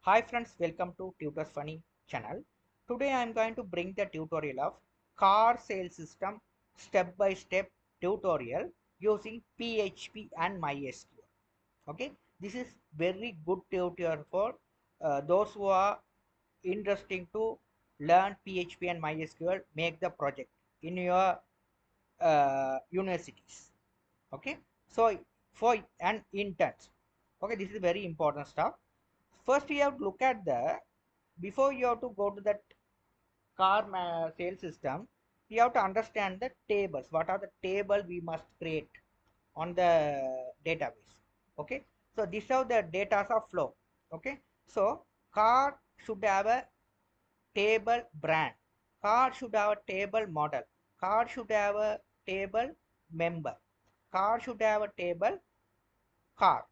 Hi friends, welcome to TutusFunny channel. Today I am going to bring the tutorial of car sales system step-by-step tutorial using PHP and mysql. Okay, this is very good tutorial for those who are interested to learn PHP and mysql, make the project in your universities. Okay, so for an interns, okay, this is very important stuff. First you have to look at the, before you have to go to that sales system, we have to understand the tables. What are the table we must create on the database? Okay, so these are the data of flow. Okay, so car should have a table brand, car should have a table model, car should have a table member, car should have a table car.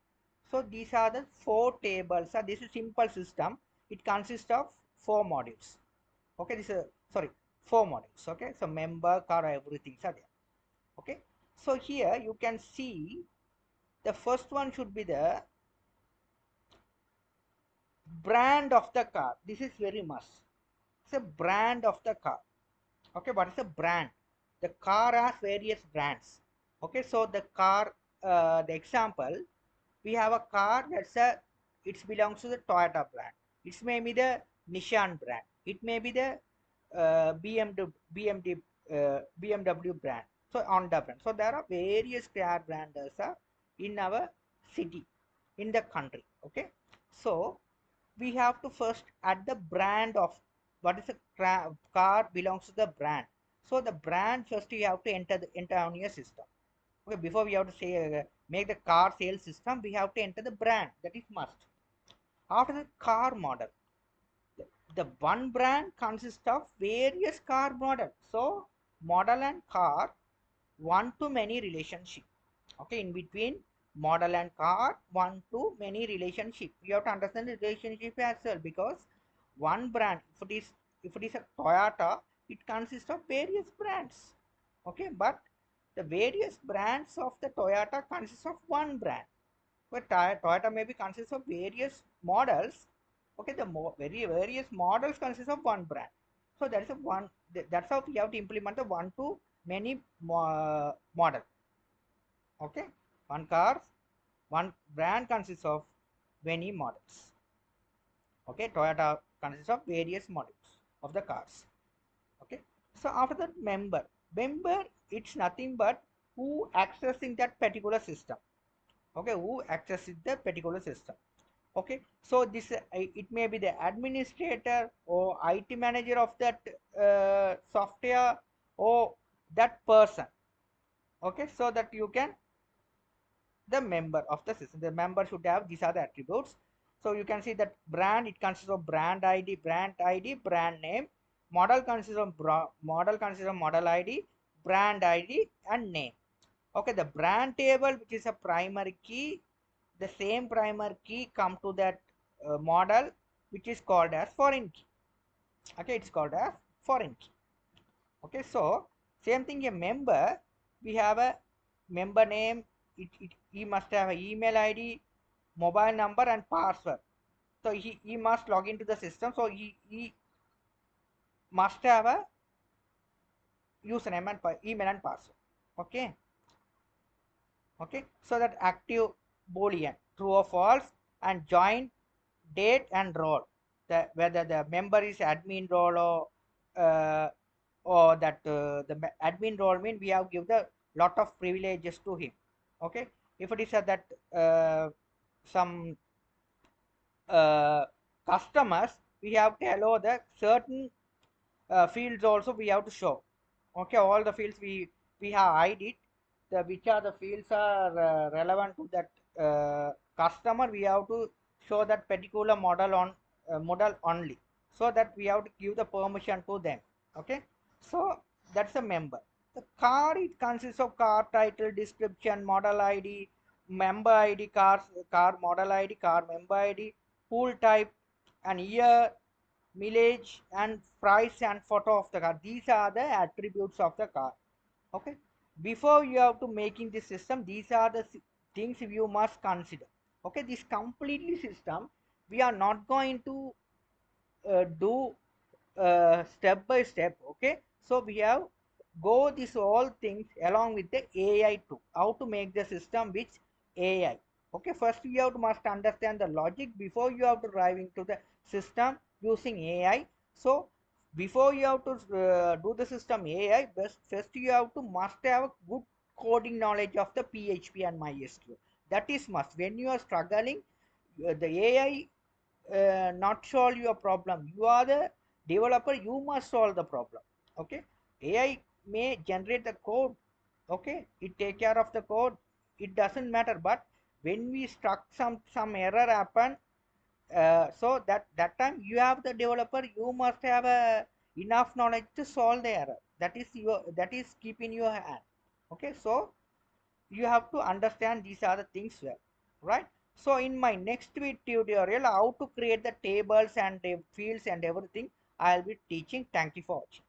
So these are the four tables. This is simple system. It consists of four modules. Okay, this is sorry, four modules. Okay, so member, car, everything are there. Okay, so here you can see the first one should be the brand of the car. This is very must. It's a brand of the car. Okay, what is a brand? The car has various brands. Okay, so the car, the example, we have a car that's a, it belongs to the Toyota brand. It may be the Nissan brand. It may be the BMW brand. So Honda brand. So there are various car brands in our city, in the country. Okay, so we have to first add the brand of what is a car belongs to the brand. So the brand first you have to enter on your system. Okay, before we have to say make the car sales system, we have to enter the brand. That is must. After the car model, the one brand consists of various car models. So model and car, one to many relationship. Okay, in between model and car, one to many relationship. You have to understand the relationship as well, because one brand, if it is a Toyota, it consists of various brands. Okay, but the various brands of the Toyota consists of one brand. But Toyota maybe consists of various models. Okay, the various models consist of one brand. So that is a one. That's how we have to implement the one to many model. Okay, one car, one brand consists of many models. Okay, Toyota consists of various models of the cars. Okay, so after that member, it's nothing but who accessing that particular system. Okay, who accesses the particular system. Okay, so this it may be the administrator or IT manager of that software, or that person. Okay, so that you can, the member of the system, the member should have, these are the attributes. So you can see that brand, it consists of brand id, brand name. Model consists of model id, brand id, and name. Okay, the brand table, which is a primary key, the same primary key come to that model, which is called as foreign key. Okay, it's called as foreign key. Okay, so same thing, a member, we have a member name. He must have an email id, mobile number, and password. So he must log into the system, so he must have a username and email and password. Okay, okay, so that active boolean, true or false, and join date and role, whether the member is admin role, uh, or that the admin role mean we have give the lot of privileges to him. Okay, if it is that some customers, we have to allow the certain fields also we have to show. Okay, all the fields we have hide it, the which are the fields are relevant to that customer, we have to show that particular model on model only, so that we have to give the permission to them. Okay, so that's a member. The car, it consists of car title, description, model id, member id, car model id, car member id, pool type, and year, mileage, and price, and photo of the car. These are the attributes of the car. Okay, before you have to making this system, these are the things you must consider. Okay, this completely system we are not going to do step by step. Okay, so we have go this all things along with the AI too, how to make the system with AI. Okay, first you have to must understand the logic before you have to drive into the system using AI. So before you have to do the system AI, first you have to must have a good coding knowledge of the PHP and MySQL. That is must. When you are struggling, the AI not solve your problem. You are the developer, you must solve the problem. Okay, AI may generate the code. Okay, it take care of the code, it doesn't matter. But when we struck some error happen, so that time you have the developer, you must have enough knowledge to solve the error. That is keep in your hand. Okay, so you have to understand these are the things well, right? So in my next tutorial, how to create the tables and the fields and everything, I'll be teaching. Thank you for watching.